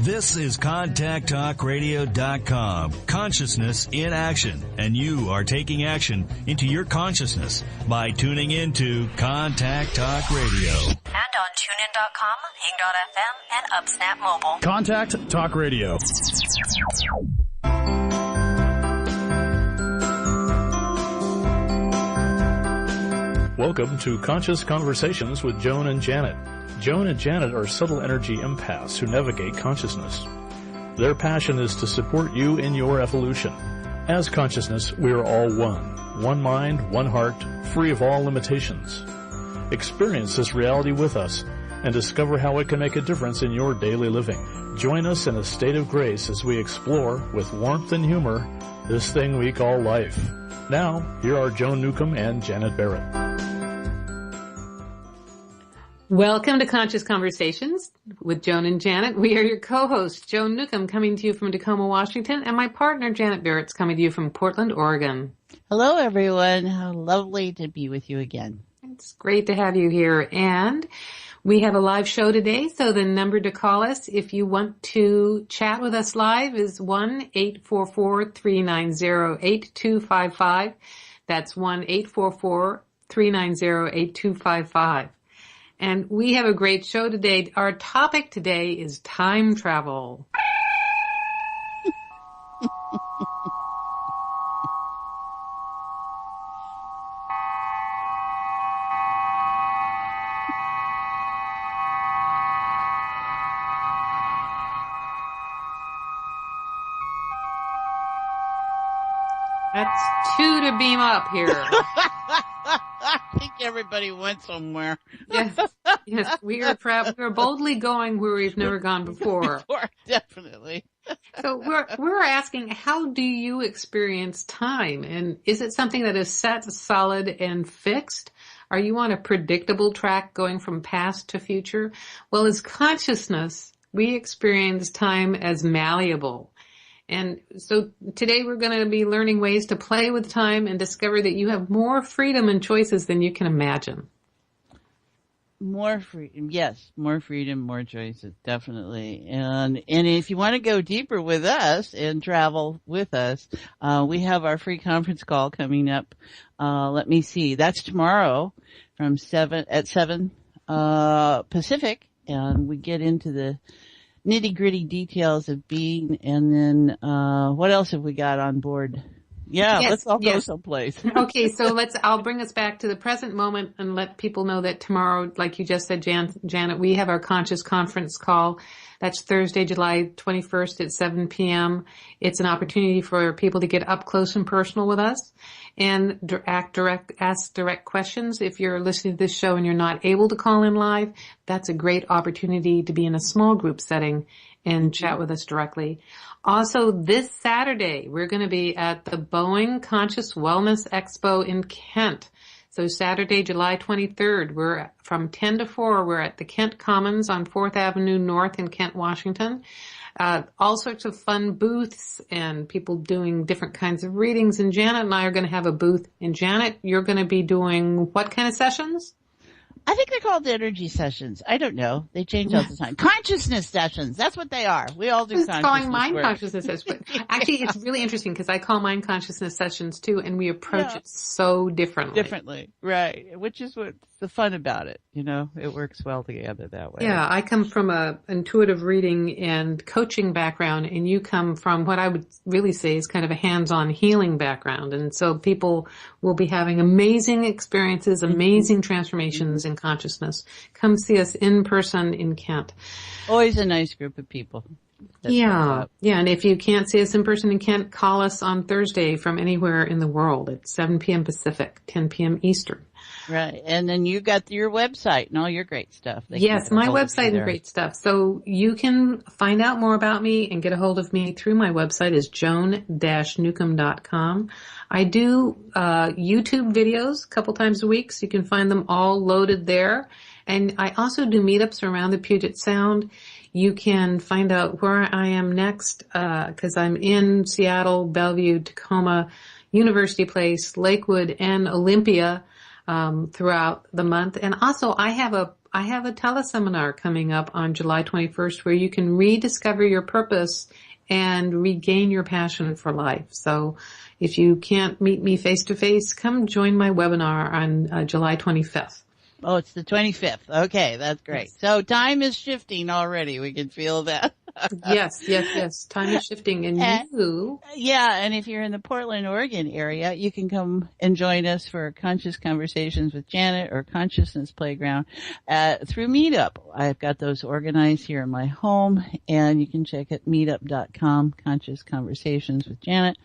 This is ContactTalkRadio.com. Consciousness in action. And you are taking action into your consciousness by tuning into Contact Talk Radio. And on TuneIn.com, Hing.fm, and UpSnap Mobile. Contact Talk Radio. Welcome to Conscious Conversations with Joan and Janet. Joan and Janet are subtle energy empaths who navigate consciousness. Their passion is to support you in your evolution. As consciousness, we are all one. One mind, one heart, free of all limitations. Experience this reality with us and discover how it can make a difference in your daily living. Join us in a state of grace as we explore, with warmth and humor, this thing we call life. Now, here are Joan Newcomb and Janet Barrett. Welcome to Conscious Conversations with Joan and Janet. We are your co-hosts, Joan Newcomb coming to you from Tacoma, Washington, and my partner, Janet Barrett's coming to you from Portland, Oregon. Hello, everyone. How lovely to be with you again. It's great to have you here. And we have a live show today, so the number to call us if you want to chat with us live is 1-844-390-8255. That's 1-844-390-8255. And we have a great show today. Our topic today is time travel. That's two to beam up here. I think everybody went somewhere. Yes, we are we're boldly going where we've never gone before. Definitely. So we're asking, how do you experience time? And is it something that is set, solid, and fixed? Are you on a predictable track going from past to future? Well, as consciousness, we experience time as malleable. And so today we're going to be learning ways to play with time and discover that you have more freedom and choices than you can imagine. More freedom, yes, more freedom, more choices, definitely. And if you want to go deeper with us and travel with us, we have our free conference call coming up. Let me see, that's tomorrow from 7 Pacific, and we get into the nitty-gritty details of being, and then what else have we got on board? Yeah, let's all go someplace. Okay, so I'll bring us back to the present moment and let people know that tomorrow, like you just said, Janet, we have our Conscious Conference call. That's Thursday, July 21st at 7 p.m. It's an opportunity for people to get up close and personal with us and ask direct questions. If you're listening to this show and you're not able to call in live, that's a great opportunity to be in a small group setting and chat with us directly. Also, this Saturday, we're going to be at the Boeing Conscious Wellness Expo in Kent. So Saturday, July 23rd, we're from 10 to 4, we're at the Kent Commons on 4th Avenue North in Kent, Washington. All sorts of fun booths and people doing different kinds of readings. And Janet and I are going to have a booth. And Janet, you're going to be doing what kind of sessions? I think they're called energy sessions. I don't know. They change all the time. Consciousness sessions. That's what they are. We all do consciousness calling mine work. Consciousness sessions. But actually, it's really interesting because I call mine consciousness sessions too, and we approach it so differently. Right. Which is what's the fun about it. You know, it works well together that way. Yeah, I come from a intuitive reading and coaching background, and you come from what I would really say is kind of a hands-on healing background. And so people will be having amazing experiences, amazing transformations in consciousness. Come see us in person in Kent. Always a nice group of people. Yeah. And if you can't see us in person in Kent, call us on Thursday from anywhere in the world at 7 p.m. Pacific, 10 p.m. Eastern. Right. And then you got your website and all your great stuff. Yes, my website and great stuff. So you can find out more about me and get a hold of me through my website is joan-newcomb.com. I do YouTube videos a couple times a week, so you can find them all loaded there. And I also do meetups around the Puget Sound. You can find out where I am next, because I'm in Seattle, Bellevue, Tacoma, University Place, Lakewood, and Olympia throughout the month. And also I have I have a teleseminar coming up on July 21st where you can rediscover your purpose and regain your passion for life. So if you can't meet me face to face, come join my webinar on July 25th. Oh, it's the 25th. Okay, that's great. Yes. So time is shifting already. We can feel that. Yes. Time is shifting, and you. Yeah, and if you're in the Portland, Oregon area, you can come and join us for Conscious Conversations with Janet or Consciousness Playground through Meetup. I've got those organized here in my home, and you can check at meetup.com, Conscious Conversations with Janet.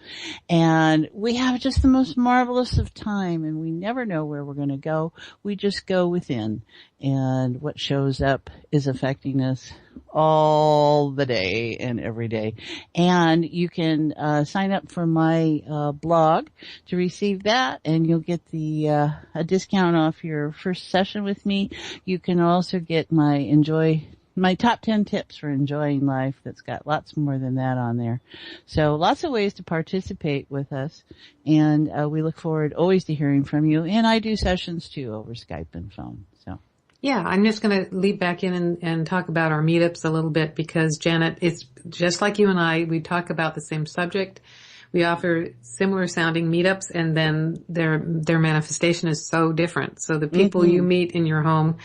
And we have just the most marvelous of time, and we never know where we're going to go. We just go within, and what shows up is affecting us all the day and every day. And you can sign up for my blog to receive that, and you'll get a discount off your first session with me. You can also get my top 10 tips for enjoying life. That's got lots more than that on there. So lots of ways to participate with us, and we look forward always to hearing from you. And I do sessions too over Skype and phone. So. Yeah, I'm just going to lead back in and talk about our meetups a little bit because, Janet, it's just like you and I, we talk about the same subject. We offer similar sounding meetups, and then their manifestation is so different. So the people you meet in your home,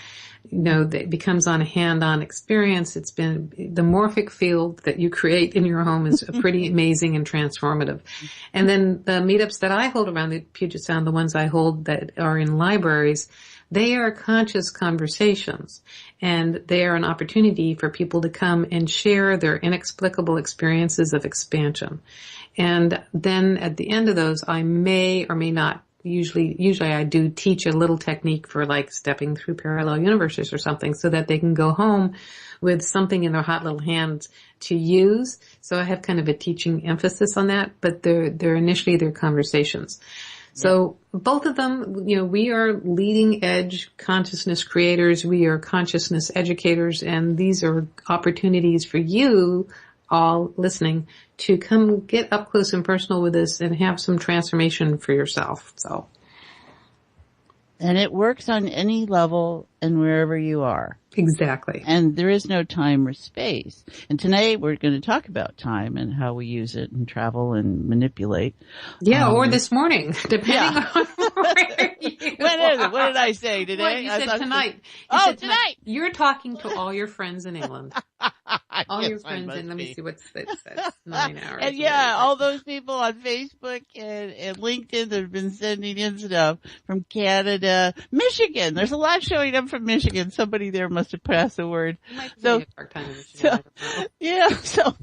it becomes on a hand-on experience. It's been the morphic field that you create in your home is pretty amazing and transformative. And then the meetups that I hold around the Puget Sound, the ones I hold that are in libraries, they are conscious conversations, and they are an opportunity for people to come and share their inexplicable experiences of expansion. And then at the end of those, I may or may not, usually I do teach a little technique for like stepping through parallel universes or something so that they can go home with something in their hot little hands to use. So I have kind of a teaching emphasis on that, but they're initially conversations. So both of them, we are leading edge consciousness creators. We are consciousness educators, and these are opportunities for you all listening to come get up close and personal with us and have some transformation for yourself. So. And it works on any level and wherever you are. Exactly. And there is no time or space. And tonight we're going to talk about time and how we use it and travel and manipulate. Yeah, or this morning, depending on where you When is it? What did I say today? Well, you said tonight. Tonight. You're talking to all your friends in England. All your friends in, let me see what's that, 9 hours. And all those people on Facebook and LinkedIn that have been sending in stuff from Canada, Michigan. There's a lot showing up from Michigan. Somebody there must have passed the word. So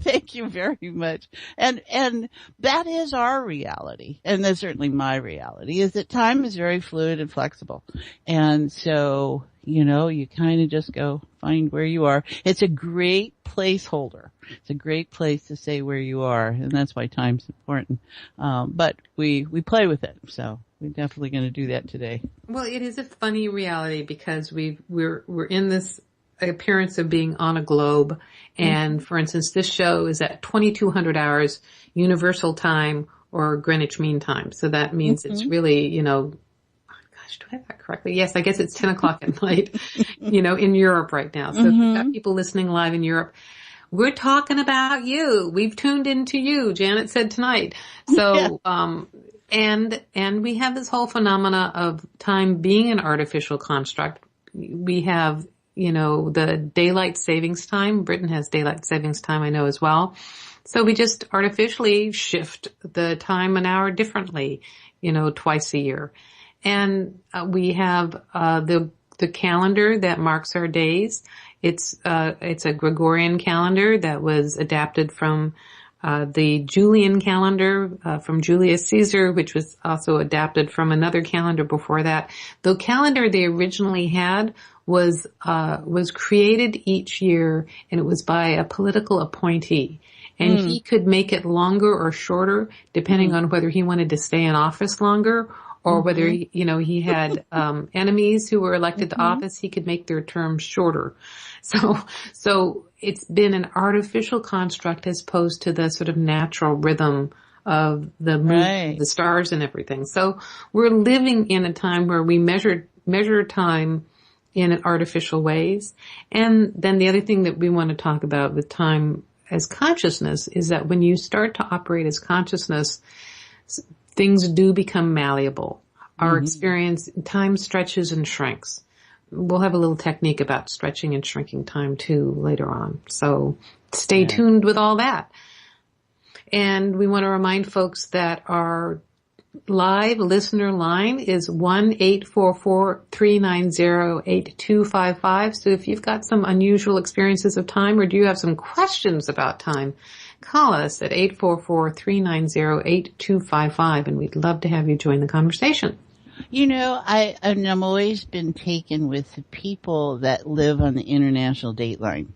thank you very much. And that is our reality. And that's certainly my reality, is that time is very fluid and flexible. And so, you kind of just go find where you are. It's a great placeholder. It's a great place to say where you are, and that's why time's important. But we play with it, so we're definitely going to do that today. Well, it is a funny reality because we're in this appearance of being on a globe, and for instance, this show is at 2200 hours Universal Time or Greenwich Mean Time. So that means it's really, do I have that correctly? Yes, I guess it's 10 o'clock at night, in Europe right now. So if you've got people listening live in Europe, we're talking about you. We've tuned into you, Janet said tonight. So, and we have this whole phenomena of time being an artificial construct. We have, the daylight savings time. Britain has daylight savings time, I know as well. So we just artificially shift the time an hour differently, twice a year. And we have the calendar that marks our days. It's a Gregorian calendar that was adapted from the Julian calendar from Julius Caesar, which was also adapted from another calendar before that. The calendar they originally had was created each year, and it was by a political appointee. And he could make it longer or shorter depending on whether he wanted to stay in office longer or whether, he had enemies who were elected to office. He could make their term shorter. So it's been an artificial construct as opposed to the sort of natural rhythm of the moon, the stars and everything. So we're living in a time where we measure time in artificial ways. And then the other thing that we want to talk about with time as consciousness is that when you start to operate as consciousness, things do become malleable. Our experience, time stretches and shrinks. We'll have a little technique about stretching and shrinking time too later on. So stay tuned with all that. And we want to remind folks that our live listener line is 1-844-390-8255. So if you've got some unusual experiences of time or do you have some questions about time, call us at 844-390-8255 and we'd love to have you join the conversation. You know, I'm always been taken with the people that live on the international date line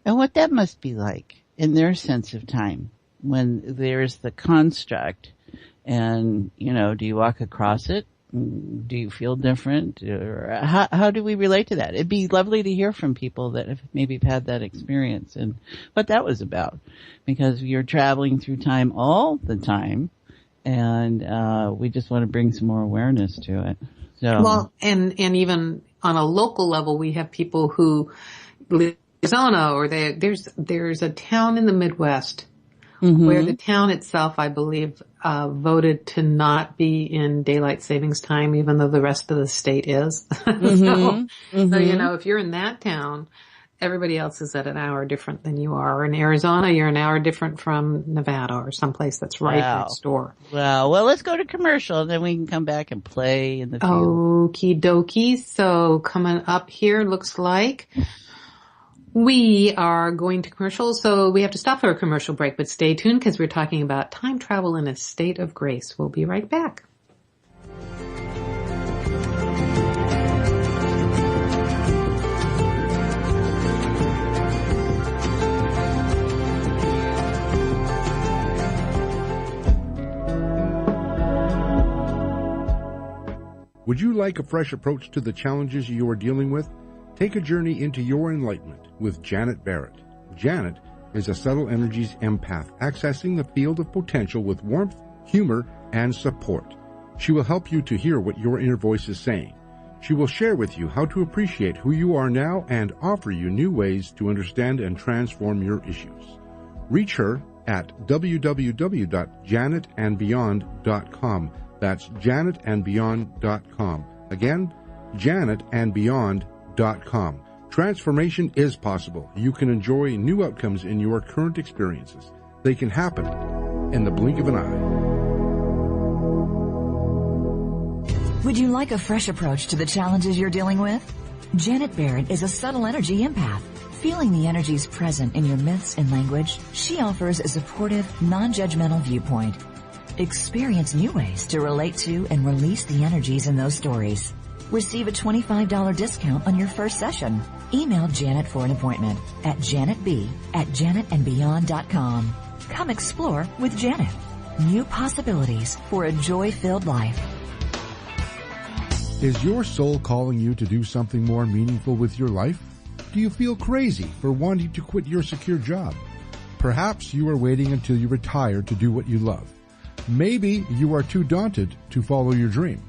and what that must be like in their sense of time when there's the construct. And, you know, do you walk across it? Do you feel different? Or how do we relate to that? It'd be lovely to hear from people that have maybe had that experience and what that was about. Because you're traveling through time all the time. And we just want to bring some more awareness to it. So. Well, and even on a local level, we have people who live in Arizona or there's a town in the Midwest where the town itself, I believe, voted to not be in daylight savings time, even though the rest of the state is. So, you know, if you're in that town, everybody else is at an hour different than you are. In Arizona, you're an hour different from Nevada or someplace that's right next door. Wow. Well, let's go to commercial and then we can come back and play in the field. Okie dokie. So coming up here looks like we are going to commercial, so we have to stop for a commercial break, but stay tuned because we're talking about time travel in a state of grace. We'll be right back. Would you like a fresh approach to the challenges you are dealing with? Take a journey into your enlightenment with Janet Barrett. Janet is a subtle energies empath, accessing the field of potential with warmth, humor, and support. She will help you to hear what your inner voice is saying. She will share with you how to appreciate who you are now and offer you new ways to understand and transform your issues. Reach her at www.janetandbeyond.com. That's janetandbeyond.com. Again, janetandbeyond.com. Transformation is possible. You can enjoy new outcomes in your current experiences. They can happen in the blink of an eye. Would you like a fresh approach to the challenges you're dealing with? Janet Barrett is a subtle energy empath. Feeling the energies present in your myths and language, she offers a supportive, non-judgmental viewpoint. Experience new ways to relate to and release the energies in those stories. Receive a $25 discount on your first session. Email Janet for an appointment at janetb@janetandbeyond.com. Come explore with Janet. New possibilities for a joy-filled life. Is your soul calling you to do something more meaningful with your life? Do you feel crazy for wanting to quit your secure job? Perhaps you are waiting until you retire to do what you love. Maybe you are too daunted to follow your dream.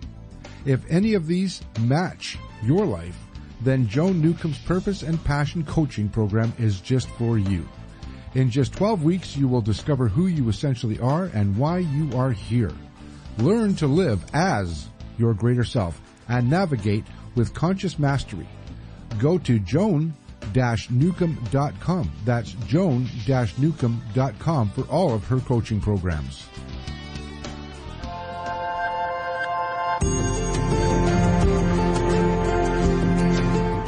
If any of these match your life, then Joan Newcomb's Purpose and Passion Coaching Program is just for you. In just 12 weeks, you will discover who you essentially are and why you are here. Learn to live as your greater self and navigate with conscious mastery. Go to joan-newcomb.com. That's joan-newcomb.com for all of her coaching programs.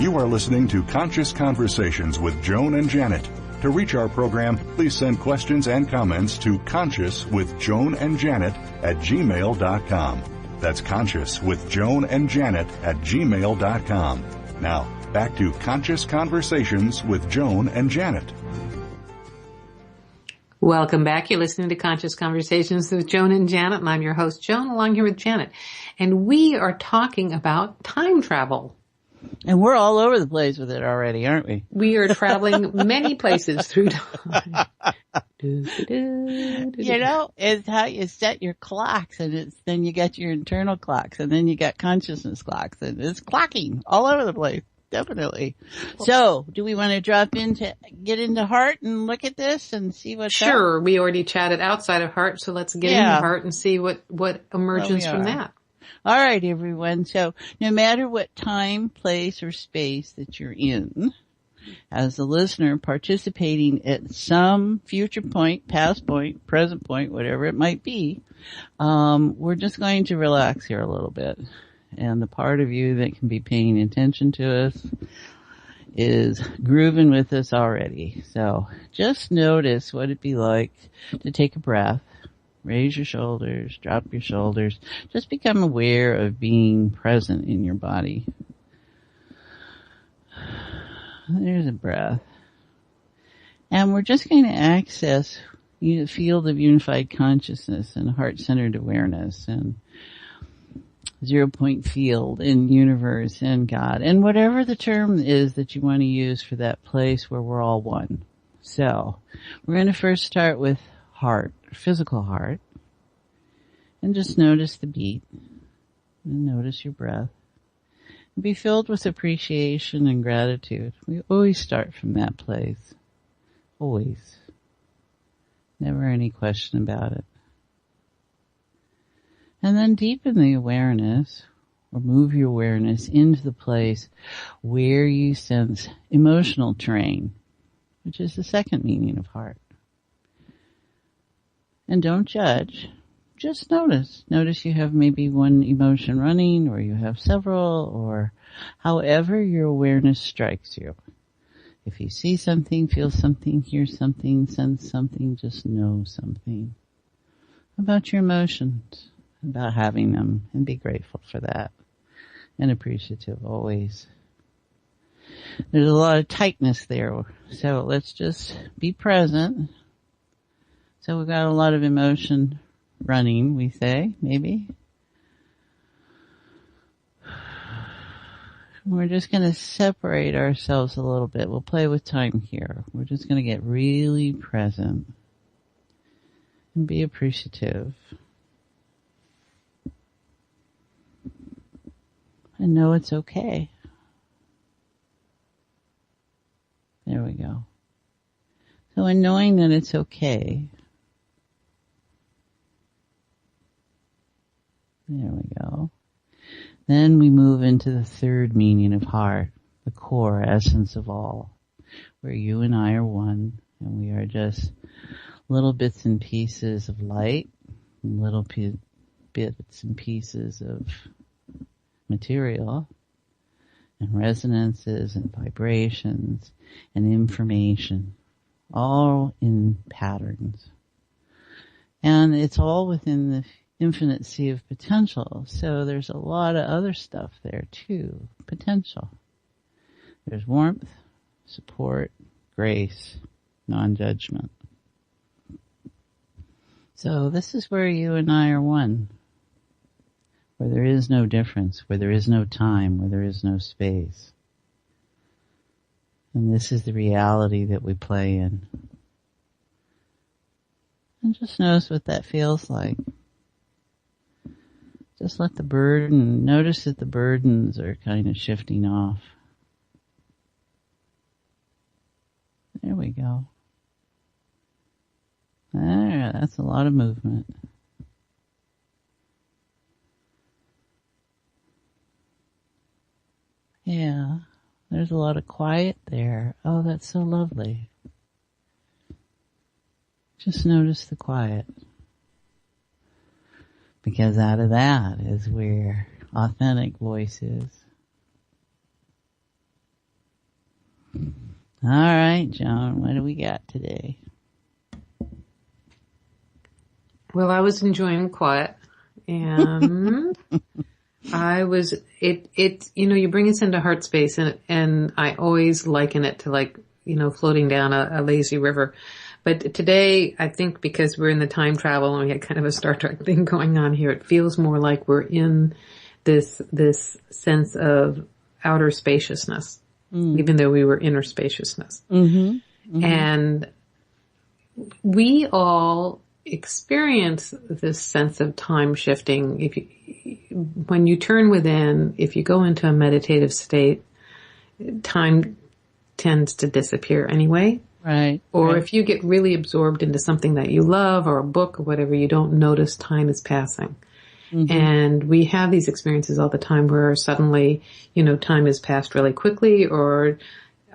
You are listening to Conscious Conversations with Joan and Janet. To reach our program, please send questions and comments to consciouswithjoanandjanet@gmail.com. That's consciouswithjoanandjanet@gmail.com. Now, back to Conscious Conversations with Joan and Janet. Welcome back. You're listening to Conscious Conversations with Joan and Janet, and I'm your host, Joan, along here with Janet. And we are talking about time travel. And we're all over the place with it already, aren't we? We are traveling many places through time. You know, it's how you set your clocks, and then you got your internal clocks, and then you got consciousness clocks, and it's clocking all over the place. Definitely. So, do we want to get into heart and look at this and see what's Sure. up? We already chatted outside of heart, so let's get into heart and see what emerges from that. All right, everyone. So, no matter what time, place, or space that you're in, as a listener participating at some future point, past point, present point, whatever it might be, we're just going to relax here a little bit. And the part of you that can be paying attention to us is grooving with us already. So just notice what it'd be like to take a breath, raise your shoulders, drop your shoulders. Just become aware of being present in your body. There's a breath. And we're just going to access the field of unified consciousness and heart-centered awareness and 0-point field in universe and God and whatever the term is that you want to use for that place where we're all one. So we're going to first start with heart, physical heart, and just notice the beat and notice your breath. And be filled with appreciation and gratitude. We always start from that place. Always. Never any question about it. And then deepen the awareness, or move your awareness into the place where you sense emotional terrain, which is the second meaning of heart. And don't judge. Just notice. Notice you have maybe one emotion running, or you have several, or however your awareness strikes you. If you see something, feel something, hear something, sense something, just know something about your emotions, about having them, and be grateful for that and appreciative always. There's a lot of tightness there, so let's just be present. So we've got a lot of emotion running, we say, maybe. We're just going to separate ourselves a little bit. We'll play with time here. We're just going to get really present and be appreciative. And know it's okay. There we go. So in knowing that it's okay, there we go. Then we move into the third meaning of heart, the core essence of all, where you and I are one, and we are just little bits and pieces of light, little bits and pieces of material, and resonances and vibrations and information, all in patterns. And it's all within the infinite sea of potential, so there's a lot of other stuff there too, potential. There's warmth, support, grace, non-judgment. So this is where you and I are one, where there is no difference, where there is no time, where there is no space. And this is the reality that we play in. And just notice what that feels like. Just let the burden, notice that the burdens are kind of shifting off. There we go. There, that's a lot of movement. Yeah, there's a lot of quiet there. Oh, that's so lovely. Just notice the quiet. Because out of that is where authentic voice is. All right, Joan, what do we got today? Well, I was enjoying quiet, and you bring us into heart space, and I always liken it to floating down a lazy river. But today, I think because we're in the time travel and we had kind of a Star Trek thing going on here, it feels more like we're in this sense of outer spaciousness, even though we were inner spaciousness. Mm-hmm. Mm-hmm. And we all experience this sense of time shifting. When you turn within, if you go into a meditative state, time tends to disappear anyway. Right. Or if you get really absorbed into something that you love or a book or whatever, you don't notice time is passing. Mm-hmm. And we have these experiences all the time where suddenly, time has passed really quickly, or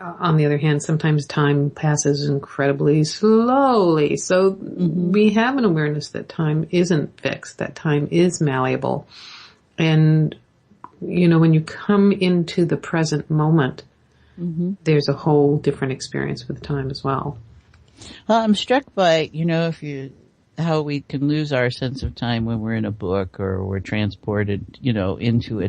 on the other hand, sometimes time passes incredibly slowly. So we have an awareness that time isn't fixed, that time is malleable. And, when you come into the present moment, there's a whole different experience with time as well. Well, I'm struck by, how we can lose our sense of time when we're in a book or we're transported, into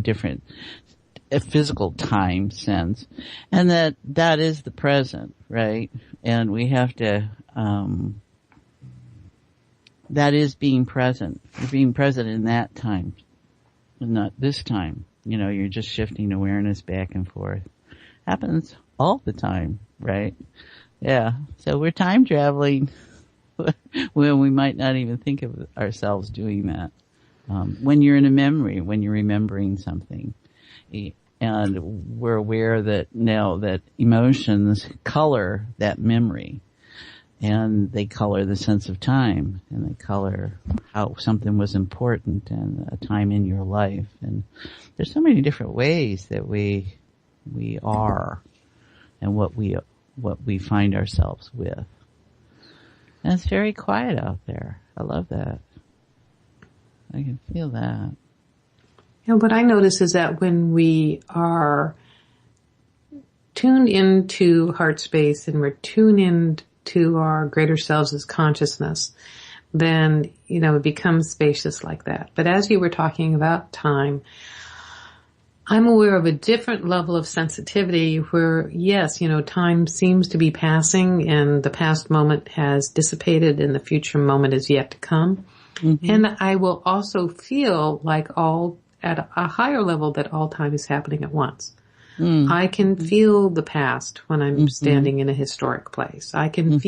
a physical time sense. And that is the present, right? And we have to, that is being present. You're being present in that time, and not this time. You're just shifting awareness back and forth. Happens all the time, right? Yeah. So we're time traveling when we might not even think of ourselves doing that. When you're in a memory, when you're remembering something. And we're aware that now that emotions color that memory. And they color the sense of time. And they color how something was important and a time in your life. And there's so many different ways that we are and what we find ourselves with. And it's very quiet out there. I love that. I can feel that. What I notice is that when we are tuned into heart space and we're tuned into our greater selves as consciousness, then, it becomes spacious like that. But as you were talking about time, I'm aware of a different level of sensitivity where, yes, time seems to be passing and the past moment has dissipated and the future moment is yet to come. Mm-hmm. And I will also feel like at a higher level that all time is happening at once. Mm. I can feel the past when I'm standing in a historic place. I can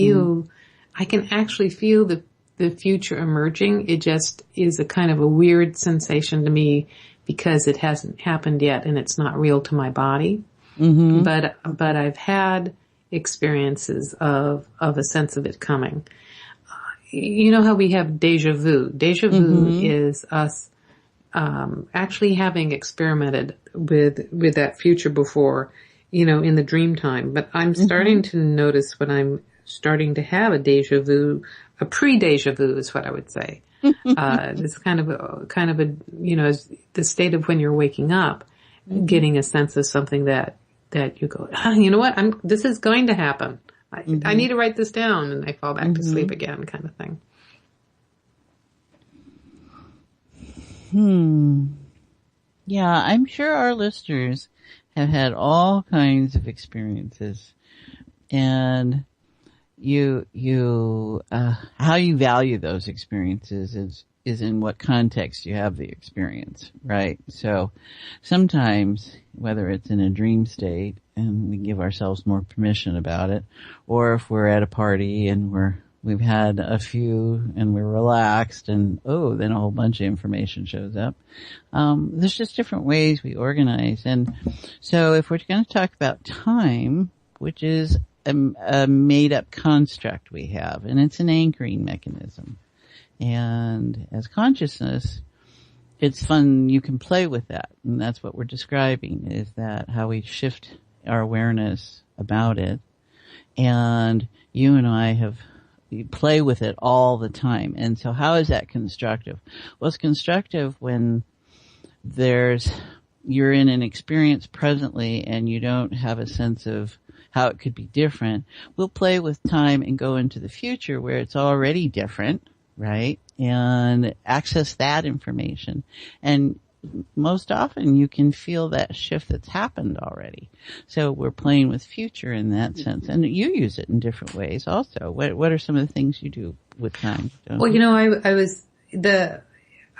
actually feel the future emerging. It just is a kind of a weird sensation to me, because it hasn't happened yet and it's not real to my body. Mm-hmm. But I've had experiences of a sense of it coming. You know how we have deja vu? Deja vu is us, actually having experimented with that future before, in the dream time. But I'm starting to notice when I'm starting to have a deja vu, a pre-deja vu is what I would say. It's kind of a, the state of when you're waking up, getting a sense of something that you go, you know what, this is going to happen. I need to write this down, and I fall back to sleep again, kind of thing. Yeah, I'm sure our listeners have had all kinds of experiences, and how you value those experiences is in what context you have the experience, right? So sometimes, whether it's in a dream state and we give ourselves more permission about it, or if we're at a party and we've had a few and we're relaxed and then a whole bunch of information shows up. There's just different ways we organize. And so if we're going to talk about time, which is a made-up construct we have, and it's an anchoring mechanism. And as consciousness, it's fun. You can play with that, and that's what we're describing, is that how we shift our awareness about it. And you and I play with it all the time. And so how is that constructive? Well, it's constructive when you're in an experience presently and you don't have a sense of how it could be different. We'll play with time and go into the future where it's already different, right? And access that information. And most often you can feel that shift that's happened already. So we're playing with future in that sense. And you use it in different ways also. What are some of the things you do with time? Well,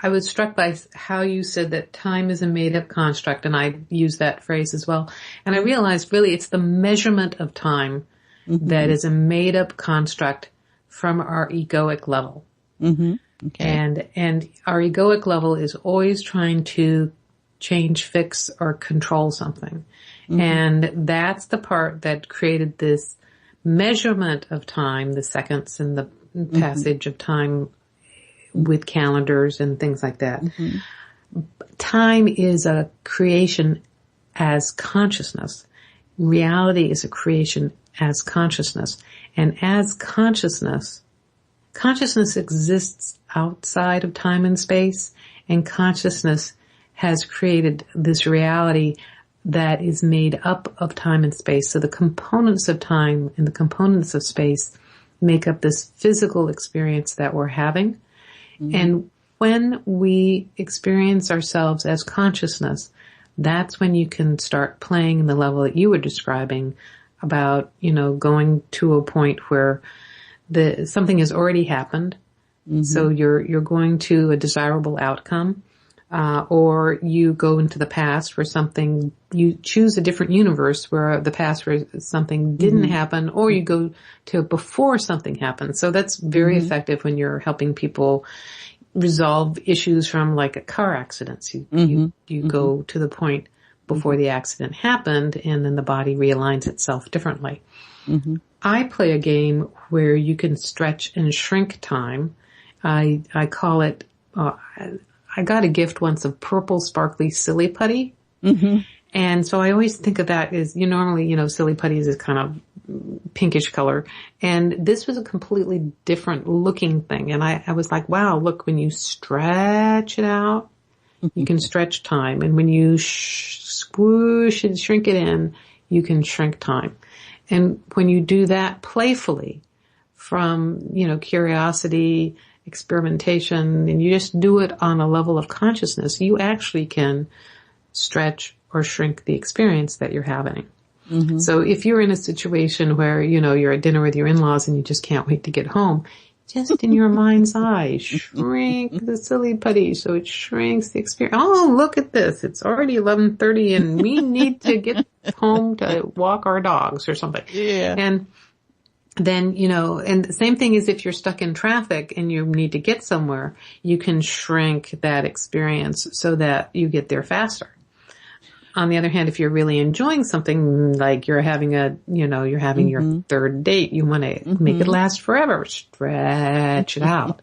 I was struck by how you said that time is a made-up construct, and I use that phrase as well. And I realized really it's the measurement of time that is a made-up construct from our egoic level. Mm-hmm. Okay. And our egoic level is always trying to change, fix, or control something. Mm-hmm. And that's the part that created this measurement of time, the seconds and the passage of time with calendars and things like that. Mm-hmm. Time is a creation as consciousness. Reality is a creation as consciousness. And as consciousness exists outside of time and space, and consciousness has created this reality that is made up of time and space. So the components of time and the components of space make up this physical experience that we're having. Mm-hmm. And when we experience ourselves as consciousness, that's when you can start playing in the level that you were describing about, going to a point where something has already happened. Mm-hmm. So you're going to a desirable outcome. Or you go into the past where you choose a different universe where the past where something didn't happen, or you go to before something happened. So that's very effective when you're helping people resolve issues from like a car accident. You go to the point before the accident happened, and then the body realigns itself differently. Mm-hmm. I play a game where you can stretch and shrink time. I call it, I got a gift once of purple sparkly silly putty. Mm-hmm. And so I always think of that as, normally, silly putty is this kind of pinkish color. And this was a completely different looking thing. And I was like, wow, look, when you stretch it out, you can stretch time. And when you squish and shrink it in, you can shrink time. And when you do that playfully from, curiosity, experimentation, and you just do it on a level of consciousness, you actually can stretch or shrink the experience that you're having. Mm-hmm. So if you're in a situation where, you're at dinner with your in-laws and you just can't wait to get home, just in your mind's eye, shrink the silly putty so it shrinks the experience. Oh, look at this. It's already 11:30 and we need to get home to walk our dogs or something. Yeah. And then, and the same thing is if you're stuck in traffic and you need to get somewhere, you can shrink that experience so that you get there faster. On the other hand, if you're really enjoying something, like you're having your third date, you want to make it last forever, stretch it out.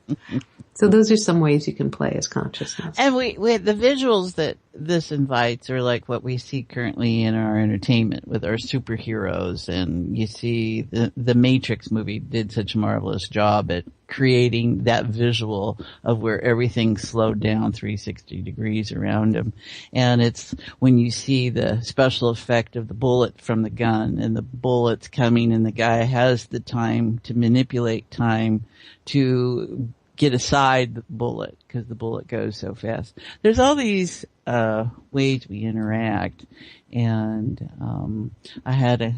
So those are some ways you can play as consciousness. And we the visuals that this invites are like what we see currently in our entertainment with our superheroes. And you see the Matrix movie did such a marvelous job at creating that visual of where everything slowed down 360 degrees around him. And it's when you see the special effect of the bullet from the gun and the bullets coming, and the guy has the time to manipulate time to get aside the bullet because the bullet goes so fast. There's all these ways we interact. And I had a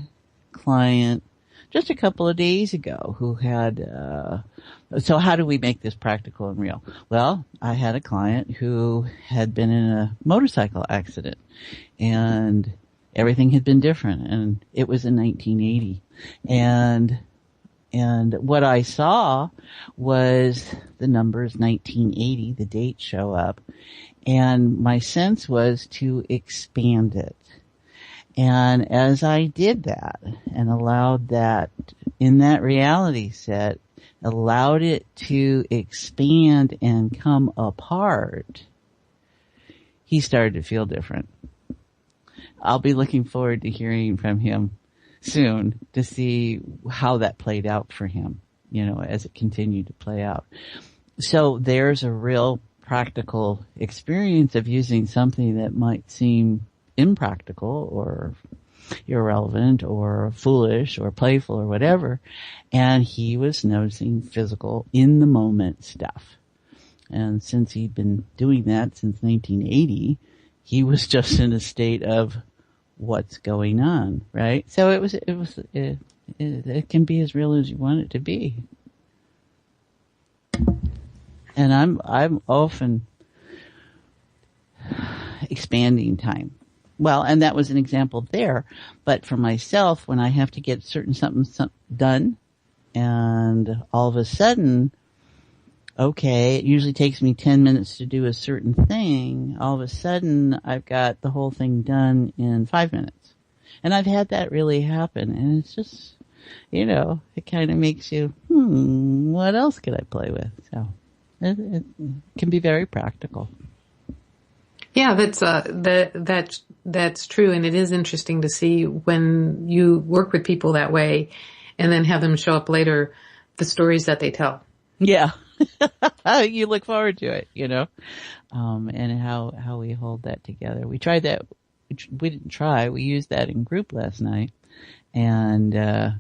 client just a couple of days ago who had so how do we make this practical and real? Well, I had a client who had been in a motorcycle accident, and everything had been different, and it was in 1980. And what I saw was the numbers 1980, the date show up, and my sense was to expand it. And as I did that and allowed that in that reality set, allowed it to expand and come apart, he started to feel different. I'll be looking forward to hearing from him soon to see how that played out for him, as it continued to play out. So there's a real practical experience of using something that might seem impractical or irrelevant or foolish or playful or whatever. And he was noticing physical in the moment stuff. And since he'd been doing that since 1980, he was just in a state of what's going on, right? So it can be as real as you want it to be. And I'm often expanding time. Well, and that was an example there. But for myself, when I have to get something done and all of a sudden, okay, it usually takes me 10 minutes to do a certain thing. All of a sudden, I've got the whole thing done in 5 minutes. And I've had that really happen. And it's just, it kind of makes you, what else could I play with? So it can be very practical. Yeah, that's true. And it is interesting to see when you work with people that way and then have them show up later, the stories that they tell. Yeah. You look forward to it, and how we hold that together. We tried that. We didn't try. We used that in group last night, and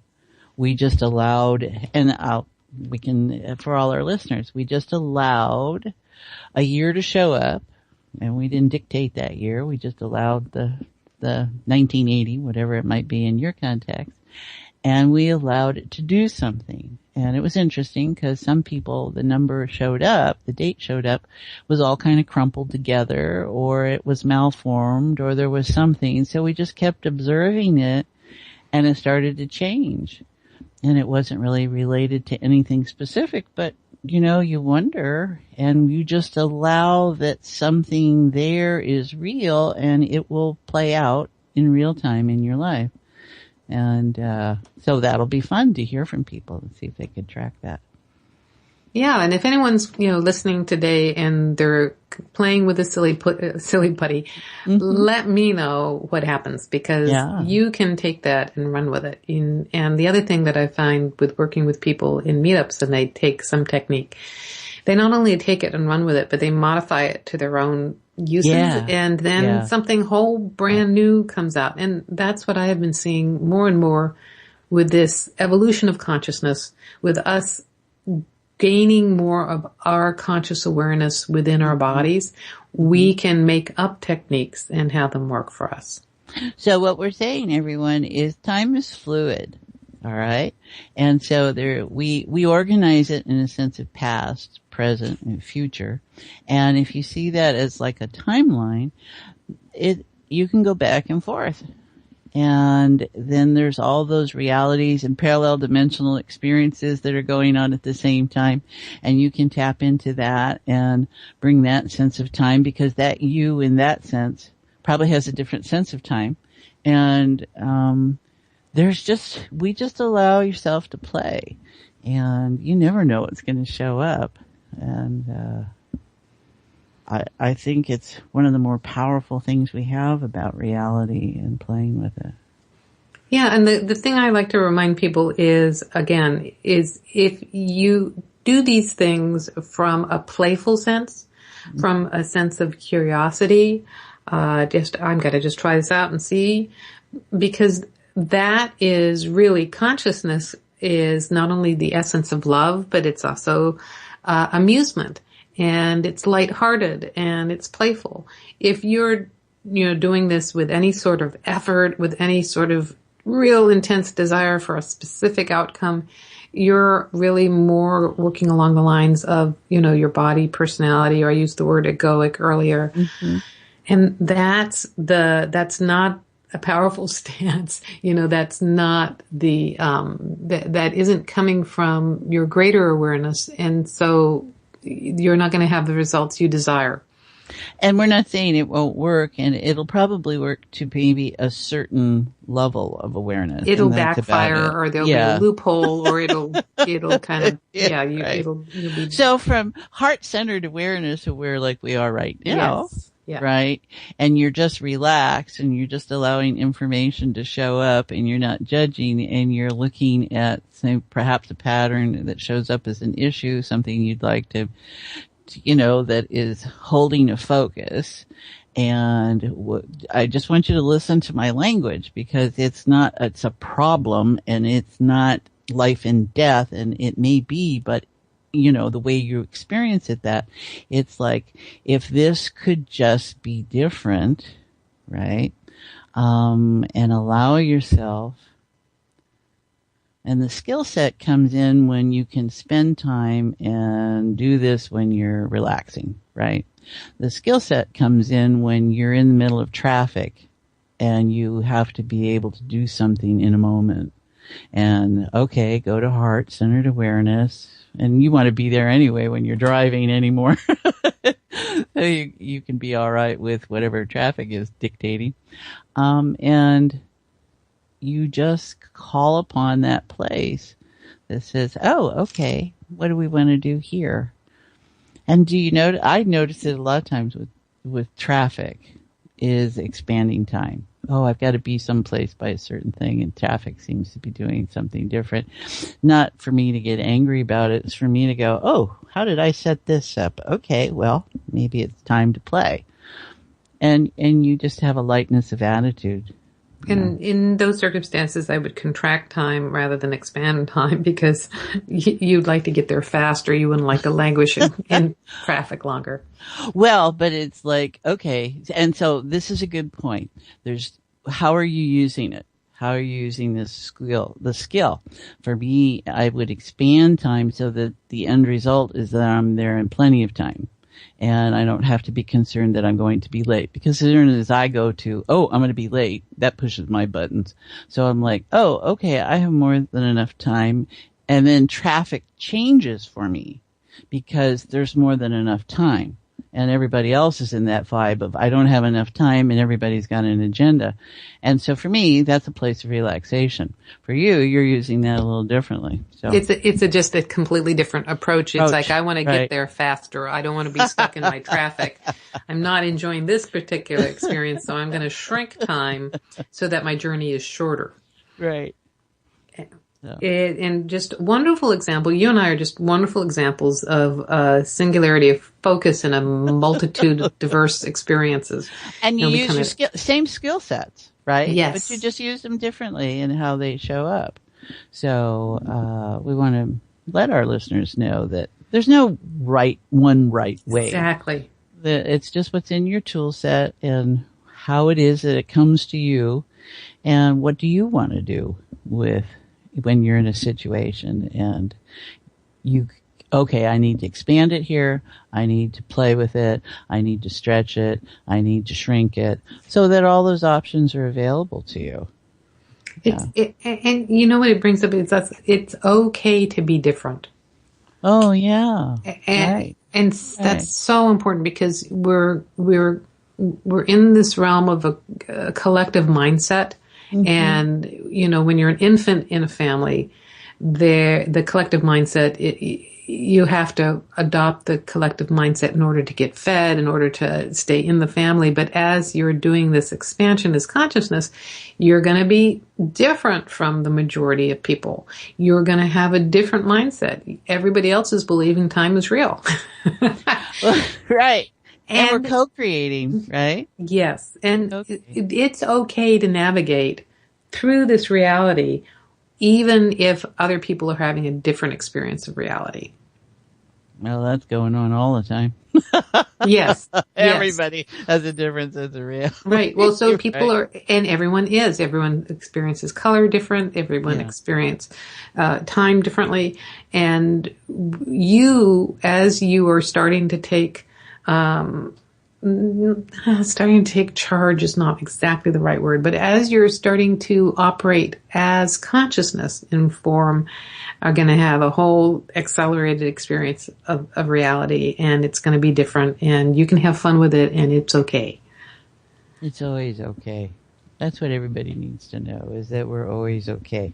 we just allowed. And we can, for all our listeners, we just allowed a year to show up, and we didn't dictate that year. We just allowed the 1980, whatever it might be in your context, and we allowed it to do something. And it was interesting because some people, the number showed up, the date showed up, was all kind of crumpled together, or it was malformed, or there was something. So we just kept observing it, and it started to change. And it wasn't really related to anything specific, but, you wonder, and you just allow that something there is real, and it will play out in real time in your life. And so that'll be fun to hear from people and see if they can track that. Yeah, and if anyone's listening today and they're playing with a silly putty, let me know what happens, because you can take that and run with it. And the other thing that I find with working with people in meetups, and they take some technique, they not only take it and run with it, but they modify it to their own uses, and then something whole brand new comes out. And that's what I have been seeing more and more with this evolution of consciousness, with us gaining more of our conscious awareness within our bodies. We can make up techniques and have them work for us. So what we're saying, everyone, is time is fluid. All right. And so we organize it in a sense of past, present, and future. And if you see that as like a timeline, you can go back and forth. And then there's all those realities and parallel dimensional experiences that are going on at the same time. And you can tap into that and bring that sense of time, because that you in that sense probably has a different sense of time. And, we just allow yourself to play, and you never know what's going to show up. And, I think it's one of the more powerful things we have about reality and playing with it. Yeah, and the thing I like to remind people is if you do these things from a playful sense, from a sense of curiosity, I'm going to just try this out and see, because that is really, consciousness is not only the essence of love, but it's also amusement, and it's lighthearted, and it's playful. If you're doing this with any sort of effort, with any sort of real intense desire for a specific outcome, you're really more working along the lines of your body personality, or I used the word egoic earlier. And that's not a powerful stance. That's not that isn't coming from your greater awareness. And so you're not going to have the results you desire. And we're not saying it won't work, and it'll probably work to maybe a certain level of awareness. It'll backfire, or there'll be a loophole, or it'll kind of, you'll be. So from heart-centered awareness, aware like we are right now. Yes. Yeah. Right? And you're just relaxed, and you're just allowing information to show up, and you're not judging, and you're looking at, say, perhaps a pattern that shows up as an issue, something you'd like to that is holding a focus. And I just want you to listen to my language, because it's a problem, and it's not life and death, and it may be, but the way you experience it, that it's like, if this could just be different, right? And allow yourself, and the skill set comes in when you can spend time and do this when you're relaxing, right? The skill set comes in when you're in the middle of traffic and you have to be able to do something in a moment. And okay, go to heart-centered awareness. And you want to be there anyway when you're driving anymore. So you can be all right with whatever traffic is dictating. And you just call upon that place that says, oh, okay, what do we want to do here? And do you know, I notice it a lot of times with traffic is expanding time. Oh, I've got to be someplace by a certain thing, and traffic seems to be doing something different. Not for me to get angry about it. It's for me to go, oh, how did I set this up? Okay, well, maybe it's time to play. And you just have a lightness of attitude. And in those circumstances, I would contract time rather than expand time, because you'd like to get there faster. You wouldn't like to languish in traffic longer. Well, but it's like, okay. And so this is a good point. How are you using it? How are you using the skill? For me, I would expand time so that the end result is that I'm there in plenty of time. And I don't have to be concerned that I'm going to be late, because as soon as I go to, oh, I'm going to be late, that pushes my buttons. So I'm like, oh, okay, I have more than enough time. And then traffic changes for me because there's more than enough time. And everybody else is in that vibe of I don't have enough time and everybody's got an agenda. And so for me, that's a place of relaxation. For you, you're using that a little differently. So it's just a completely different approach. It's like, I want to get there faster. I don't want to be stuck in my traffic. I'm not enjoying this particular experience, so I'm going to shrink time so that my journey is shorter. Right. And just wonderful example. You and I are just wonderful examples of singularity of focus in a multitude of diverse experiences. And you use your same skill sets, right? Yes. But you just use them differently in how they show up. So we want to let our listeners know that there's no one right way. Exactly. It's just what's in your tool set and how it is that it comes to you, and what do you want to do with when you're in a situation and I need to expand it here. I need to play with it. I need to stretch it. I need to shrink it, so that all those options are available to you. And you know what it brings up is it's okay to be different. Oh yeah. And that's so important, because we're in this realm of a collective mindset. Mm-hmm. And, when you're an infant in a family, the collective mindset, you have to adopt the collective mindset in order to get fed, in order to stay in the family. But as you're doing this expansion, this consciousness, you're going to be different from the majority of people. You're going to have a different mindset. Everybody else is believing time is real. Right. And we're co-creating, right? Yes. And it's okay to navigate through this reality, even if other people are having a different experience of reality. Well, that's going on all the time. Yes. Everybody has a different sense of reality. Right. Well, so people are, and everyone experiences color different. Everyone experiences time differently. And you, as you are starting to take charge is not exactly the right word, but as you're starting to operate as consciousness in form, are going to have a whole accelerated experience of reality, and it's going to be different, and you can have fun with it, and it's okay. It's always okay. That's what everybody needs to know, is that we're always okay.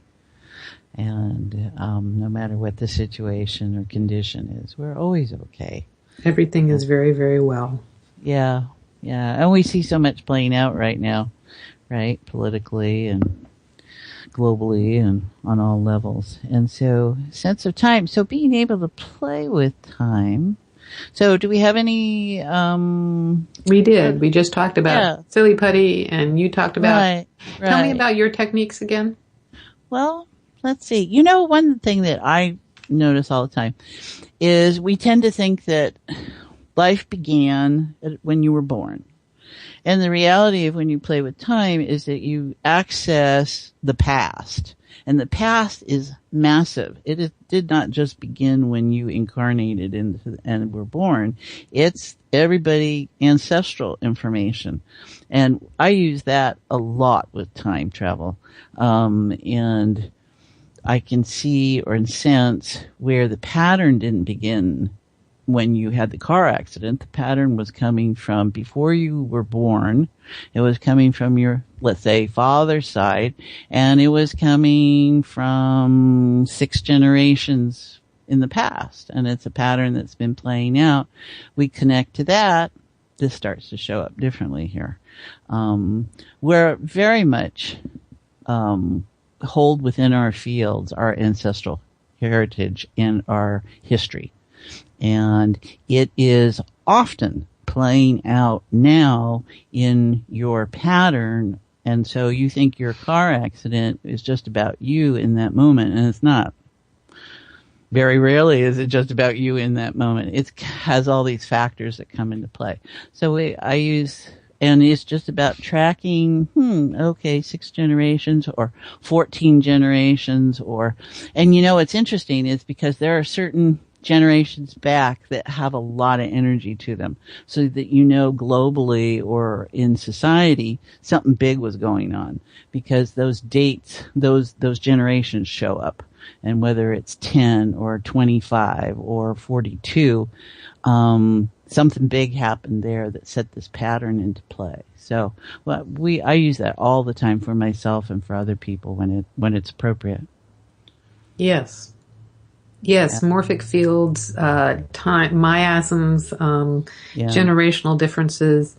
And no matter what the situation or condition is, we're always okay. Everything is very, very well. Yeah. And we see so much playing out right now, right? Politically and globally and on all levels. And so, sense of time. So being able to play with time. So do we have any, we did. We just talked about silly putty, and you talked about, right. Tell me about your techniques again. Well, let's see. One thing that I notice all the time is we tend to think that life began when you were born. And the reality of when you play with time is that you access the past. And the past is massive. It did not just begin when you incarnated and were born. It's everybody ancestral information. And I use that a lot with time travel. And I can see or sense where the pattern didn't begin when you had the car accident. The pattern was coming from before you were born. It was coming from your, let's say, father's side, and it was coming from 6 generations in the past. And it's a pattern that's been playing out. We connect to that. This starts to show up differently here. We're very much hold within our fields our ancestral heritage and our history. And it is often playing out now in your pattern. And so you think your car accident is just about you in that moment, and it's not. Very rarely is it just about you in that moment. It has all these factors that come into play. So I use, and it's just about tracking, 6 generations or 14 generations and what's interesting is because there are certain generations back that have a lot of energy to them, so that globally or in society something big was going on, because those dates, those generations show up, and whether it's 10 or 25 or 42, something big happened there that set this pattern into play. So I use that all the time for myself and for other people when it's appropriate. Yes, morphic fields, time, miasms, generational differences.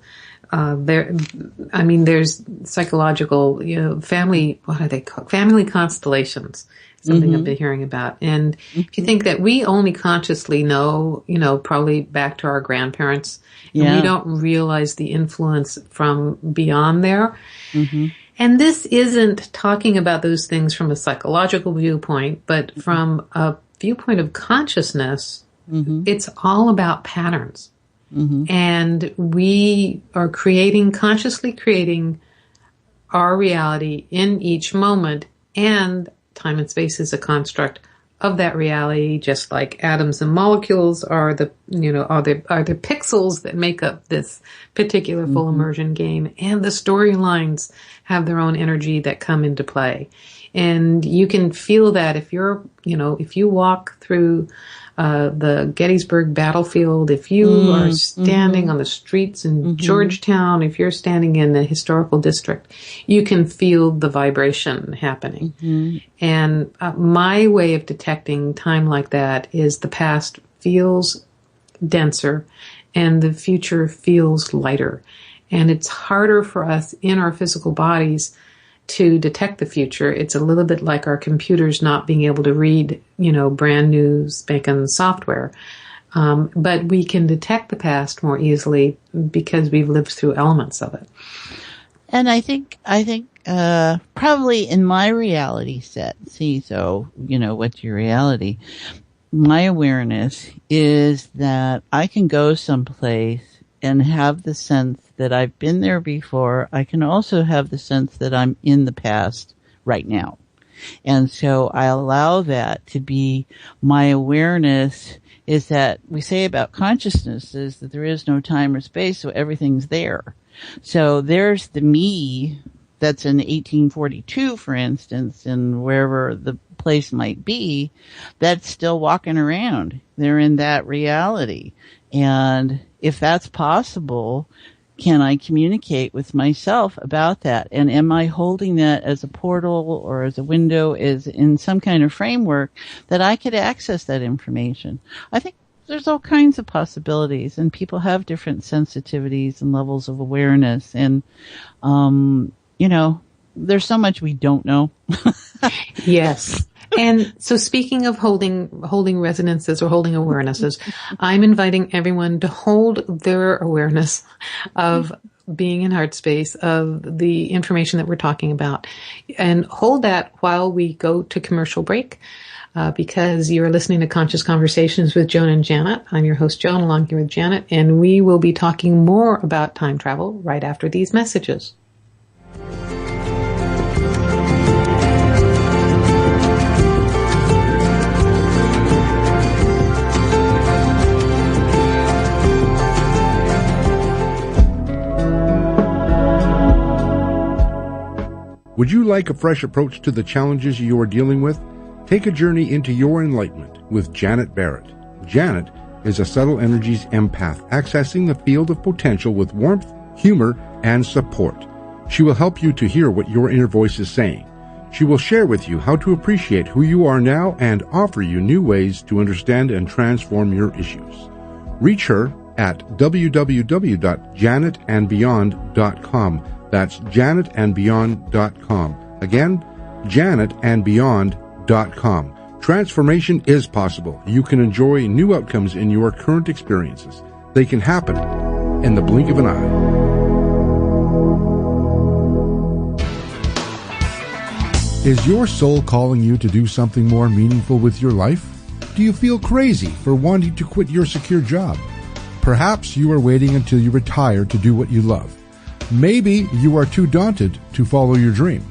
There's psychological, family, what are they called? Family constellations. Something I've been hearing about. And if you think that we only consciously know, probably back to our grandparents, and we don't realize the influence from beyond there. Mm-hmm. And this isn't talking about those things from a psychological viewpoint, but from a viewpoint of consciousness, it's all about patterns. Mm-hmm. And we are consciously creating our reality in each moment, and time and space is a construct of that reality, just like atoms and molecules are the pixels that make up this particular full immersion game, and the storylines have their own energy that come into play. And you can feel that if you walk through the Gettysburg battlefield, if you are standing on the streets in Georgetown, if you're standing in the historical district, you can feel the vibration happening. Mm-hmm. And my way of detecting time like that is the past feels denser and the future feels lighter. And it's harder for us in our physical bodies to detect the future. It's a little bit like our computers not being able to read, brand new spanking software. But we can detect the past more easily because we've lived through elements of it. And I think, probably in my reality set, what's your reality? My awareness is that I can go someplace and have the sense that I've been there before. I can also have the sense that I'm in the past right now. And so I allow that to be my awareness. Is that we say about consciousness is that there is no time or space, so everything's there. So there's the me that's in 1842, for instance, and wherever the place might be, that's still walking around. They're in that reality. And if that's possible, can I communicate with myself about that? And am I holding that as a portal or as a window, as in some kind of framework that I could access that information? I think there's all kinds of possibilities, and people have different sensitivities and levels of awareness. And, there's so much we don't know. Yes. And so speaking of holding resonances or holding awarenesses, I'm inviting everyone to hold their awareness of being in heart space, of the information that we're talking about, and hold that while we go to commercial break, because you're listening to Conscious Conversations with Joan and Janet. I'm your host, Joan, along here with Janet, and we will be talking more about time travel right after these messages. Would you like a fresh approach to the challenges you are dealing with? Take a journey into your enlightenment with Janet Barrett. Janet is a subtle energies empath, accessing the field of potential with warmth, humor, and support. She will help you to hear what your inner voice is saying. She will share with you how to appreciate who you are now and offer you new ways to understand and transform your issues. Reach her at www.janetandbeyond.com. That's janetandbeyond.com. Again, janetandbeyond.com. Transformation is possible. You can enjoy new outcomes in your current experiences. They can happen in the blink of an eye. Is your soul calling you to do something more meaningful with your life? Do you feel crazy for wanting to quit your secure job? Perhaps you are waiting until you retire to do what you love. Maybe you are too daunted to follow your dream.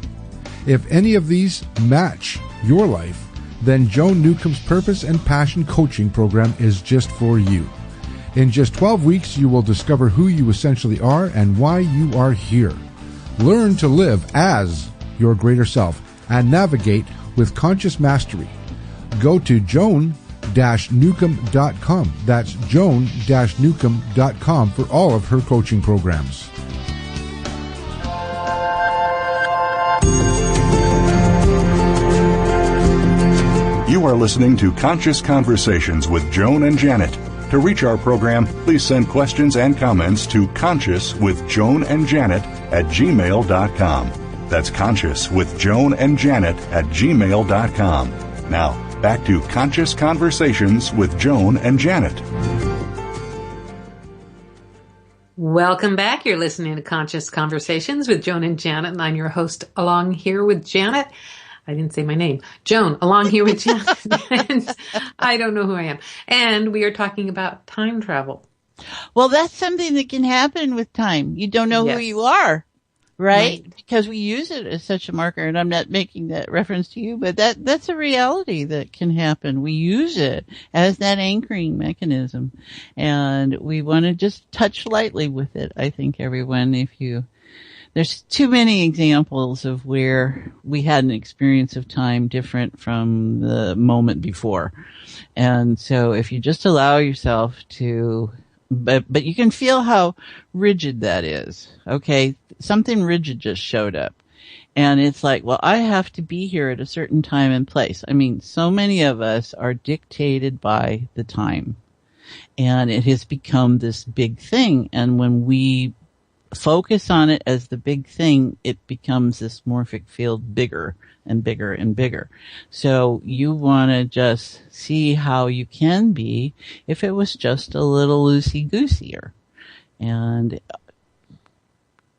If any of these match your life, then Joan Newcomb's Purpose and Passion Coaching Program is just for you. In just 12 weeks, you will discover who you essentially are and why you are here. Learn to live as your greater self and navigate with conscious mastery. Go to joan-newcomb.com. That's joan-newcomb.com for all of her coaching programs. You are listening to Conscious Conversations with Joan and Janet. To reach our program, please send questions and comments to consciouswithjoanandjanet@gmail.com. That's consciouswithjoanandjanet@gmail.com. Now, back to Conscious Conversations with Joan and Janet. Welcome back. You're listening to Conscious Conversations with Joan and Janet, and I'm your host along here with Janet. I didn't say my name. Joan, along here with Janet. And I don't know who I am. And we are talking about time travel. Well, that's something that can happen with time. You don't know who you are, right? Because we use it as such a marker, and I'm not making that reference to you, but that's a reality that can happen. We use it as that anchoring mechanism, and we want to just touch lightly with it. I think everyone, there's too many examples of where we had an experience of time different from the moment before. And so if you just allow yourself to, but you can feel how rigid that is. Okay. Something rigid just showed up. And it's like, well, I have to be here at a certain time and place. I mean, so many of us are dictated by the time. And it has become this big thing. And when we focus on it as the big thing, it becomes this morphic field bigger and bigger and bigger. So you want to just see how you can be if it was just a little loosey-gooseier. And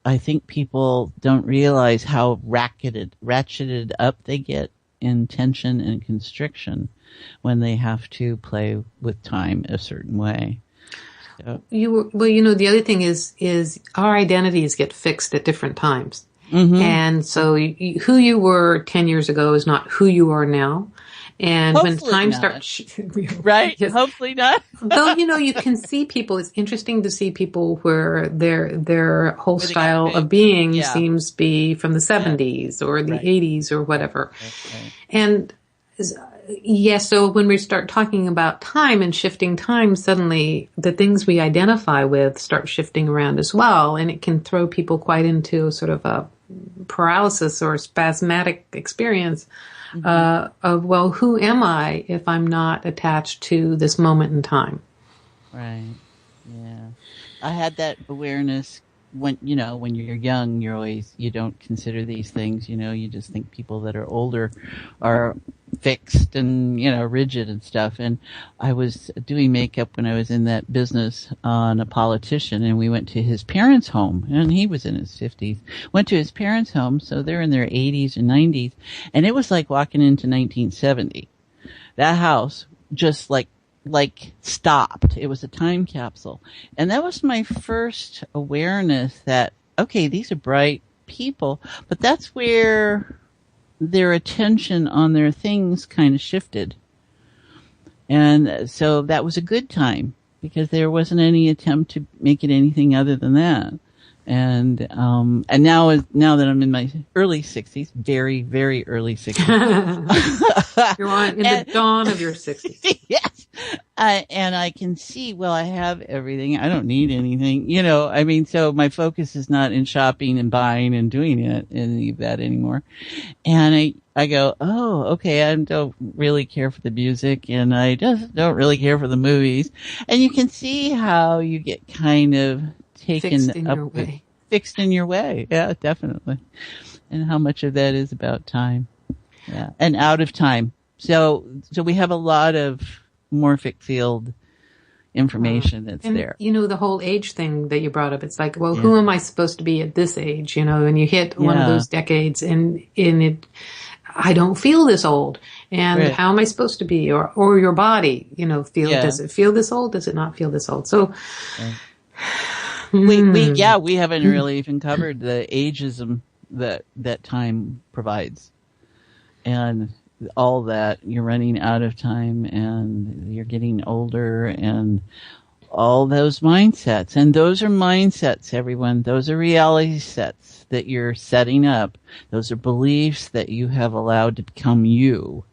I think people don't realize how ratcheted up they get in tension and constriction when they have to play with time a certain way. The other thing is our identities get fixed at different times. Mm-hmm. And so who you were 10 years ago is not who you are now. And hopefully when time not. starts, right? Yes. Hopefully not. Though, you can see people, it's interesting to see people where their whole style of being seems to be from the 70s or the 80s or whatever. Right. And so when we start talking about time and shifting time, suddenly the things we identify with start shifting around as well. And it can throw people quite into sort of a paralysis or spasmodic experience of, well, who am I if I'm not attached to this moment in time? Right. Yeah. I had that awareness when you're young, you don't consider these things, you just think people that are older are fixed and, rigid and stuff. And I was doing makeup when I was in that business on a politician, and we went to his parents' home, and he was in his 50s, went to his parents' home. So they're in their 80s and 90s. And it was like walking into 1970. That house just like stopped. It was a time capsule. And that was my first awareness that, okay, these are bright people, but that's where their attention on their things kind of shifted. And so that was a good time because there wasn't any attempt to make it anything other than that. And now that I'm in my early 60s, very, very early 60s. You're in the dawn of your 60s. Yes. And I can see, well, I have everything. I don't need anything, you know, I mean, so my focus is not in shopping and buying and doing any of that anymore. And I go, oh, okay, I don't really care for the music and I just don't really care for the movies. And you can see how you get kind of fixed in your way. Yeah, definitely. And how much of that is about time. Yeah. And out of time. So we have a lot of morphic field information that's there. You know, the whole age thing that you brought up, it's like, well, who am I supposed to be at this age? You know, and you hit one of those decades and I don't feel this old. And how am I supposed to be? Or your body, you know, does it feel this old? Does it not feel this old? So, we haven't really even covered the ageism that time provides. And all that, you're running out of time and you're getting older and all those mindsets. And those are mindsets, everyone. Those are reality sets that you're setting up. Those are beliefs that you have allowed to become you.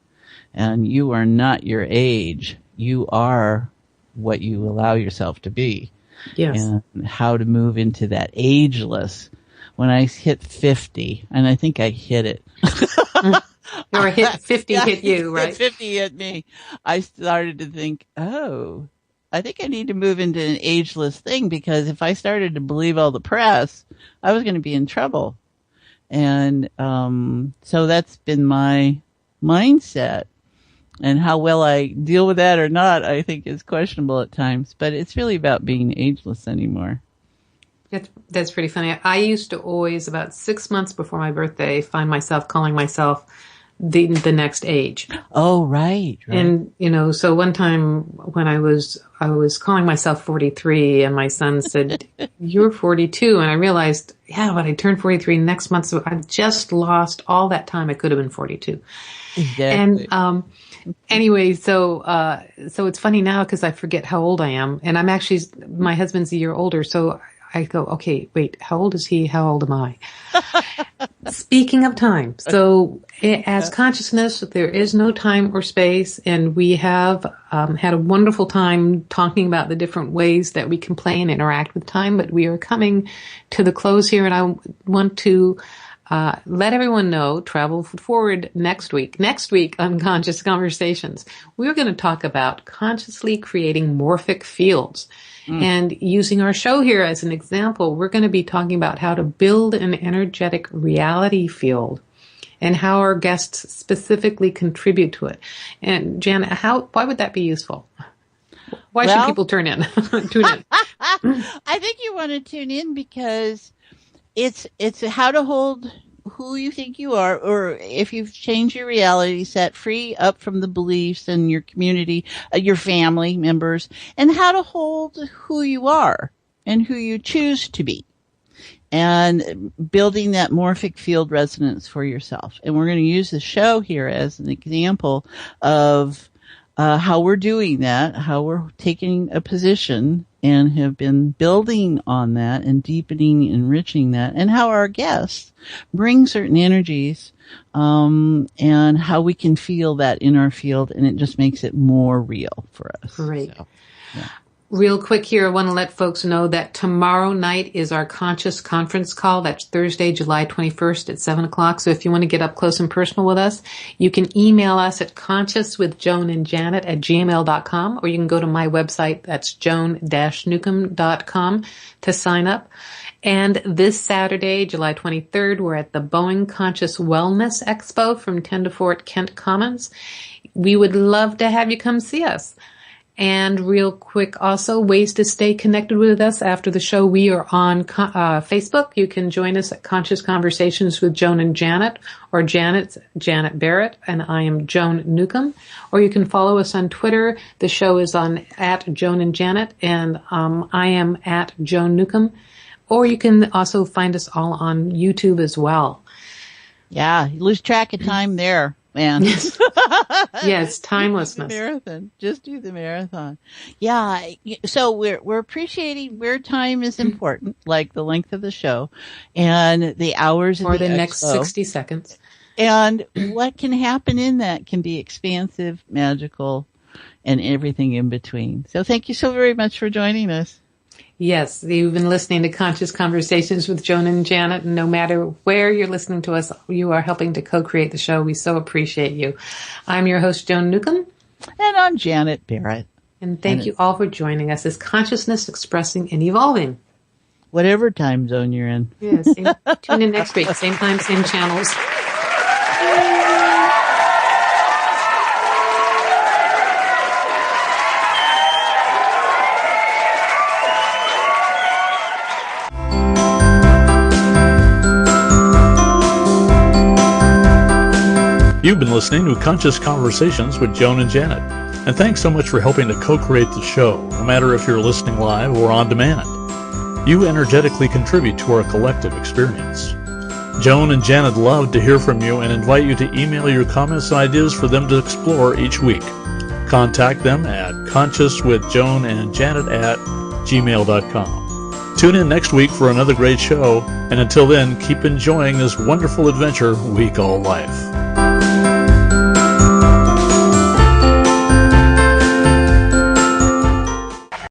And you are not your age. You are what you allow yourself to be. Yes. And how to move into that ageless. When I hit 50, and I think I hit it. Or 50 hit you, right? 50 hit me. I started to think, oh, I think I need to move into an ageless thing because if I started to believe all the press, I was going to be in trouble. And so that's been my mindset. And how well I deal with that or not, I think is questionable at times. But it's really about being ageless anymore. That's pretty funny. I used to always, about 6 months before my birthday, find myself calling myself the next age. Oh, right. And, you know, so one time when I was calling myself 43 and my son said, you're 42. And I realized, but I turned 43 next month. So I just lost all that time. I could have been 42. Exactly. And, anyway, so it's funny now because I forget how old I am. And I'm actually, my husband's a year older. So I go, okay, wait, how old is he? How old am I? Speaking of time, so as consciousness, there is no time or space, and we have had a wonderful time talking about the different ways that we can play and interact with time, but we are coming to the close here, and I want to let everyone know, travel forward next week. Next week on Conscious Conversations, we're going to talk about consciously creating morphic fields. And using our show here as an example, we're going to be talking about how to build an energetic reality field and how our guests specifically contribute to it. And Janet, why would that be useful? Why should people tune in? I think you want to tune in because it's how to hold who you think you are, or if you've changed your reality set, free up from the beliefs in your community, your family members, and how to hold who you are and who you choose to be, and building that morphic field resonance for yourself. And we're going to use the show here as an example of how we're doing that, how we're taking a position and have been building on that and deepening, enriching that, and how our guests bring certain energies, and how we can feel that in our field, and it just makes it more real for us. Great. So, yeah. Real quick here, I want to let folks know that tomorrow night is our Conscious Conference call. That's Thursday, July 21st at 7 o'clock. So if you want to get up close and personal with us, you can email us at consciouswithjoanandjanet@gmail.com, or you can go to my website, that's joan-newcomb.com, to sign up. And this Saturday, July 23rd, we're at the Boeing Conscious Wellness Expo from 10 to 4 at Kent Commons. We would love to have you come see us. And real quick, also, ways to stay connected with us after the show. We are on Facebook. You can join us at Conscious Conversations with Joan and Janet, or Janet Barrett, and I am Joan Newcomb. Or you can follow us on Twitter. The show is on at Joan and Janet, and I am at Joan Newcomb. Or you can also find us all on YouTube as well. Yeah, you lose track of time there. man. Yes, timelessness. Just do the marathon. Yeah. So we're appreciating where time is important, like the length of the show and the hours of or the expo. next 60 seconds. And what can happen in that can be expansive, magical, and everything in between. So thank you so very much for joining us. Yes, you've been listening to Conscious Conversations with Joan and Janet. And no matter where you're listening to us, you are helping to co-create the show. We so appreciate you. I'm your host, Joan Newcomb. And I'm Janet Barrett. And thank you all for joining us as Consciousness Expressing and Evolving. Whatever time zone you're in. Yes. Tune in next week. Same time, same channels. You've been listening to Conscious Conversations with Joan and Janet. And thanks so much for helping to co-create the show, no matter if you're listening live or on demand. You energetically contribute to our collective experience. Joan and Janet love to hear from you and invite you to email your comments and ideas for them to explore each week. Contact them at consciouswithjoanandjanet@gmail.com. Tune in next week for another great show, and until then, keep enjoying this wonderful adventure we call life.